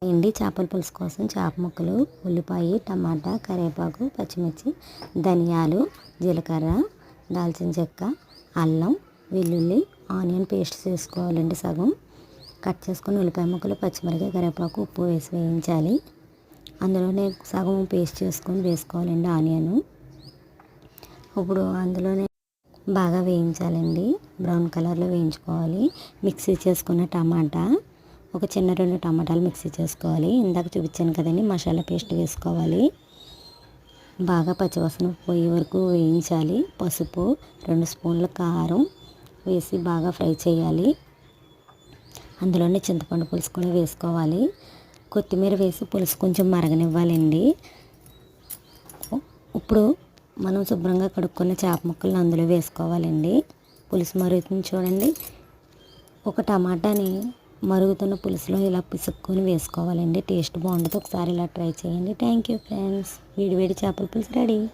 చేపల పులుసు కోసం చేప ముక్కలు, ఉల్లిపాయ, టమాటా, కరివేపాకు, పచ్చిమిర్చి, ధనియాలు, జీలకర్ర, దాల్చిన చెక్క, అల్లం, వెల్లుల్లి, ఆనియన్ పేస్ట్ చేసుకోవాలండి. సగం కట్ చేసుకొని ఉల్లిపాయ ముక్కలు, పచ్చిమిరపకాయ, కరివేపాకు, ఉప్పు వేసి వేయించాలి. అందులోనే సగం పేస్ట్ చేసుకొని వేసుకోవాలండి ఆనియన్. ఇప్పుడు అందులోనే బాగా వేయించాలండి. బ్రౌన్ కలర్లో వేయించుకోవాలి. మిక్సీ చేసుకున్న టమాటా, ఒక చిన్న 2 టమాటాలు మిక్సీ చేసుకోవాలి. ఇందాక చూపించాను కదండి, మసాలా పేస్ట్ వేసుకోవాలి. బాగా పచ్చివాసన పోయే వరకు వేయించాలి. పసుపు, 2 స్పూన్ల కారం వేసి బాగా ఫ్రై చేయాలి. అందులోనే చింతపండు పులుసు కూడా వేసుకోవాలి. కొత్తిమీర వేసి పులుసు కొంచెం మరగనివ్వాలండి. ఇప్పుడు మనం శుభ్రంగా కడుక్కున్న చేప ముక్కలను అందులో వేసుకోవాలండి. పులుసు మరుగుతుంది చూడండి. ఒక టమాటాని మరుగుతున్న పులుసులో ఇలా పిసుక్కొని వేసుకోవాలండి. టేస్ట్ బాగుంటుంది. ఒకసారి ఇలా ట్రై చేయండి. Thank you friends. వేడి వేడి చేపల పులుసు రెడీ.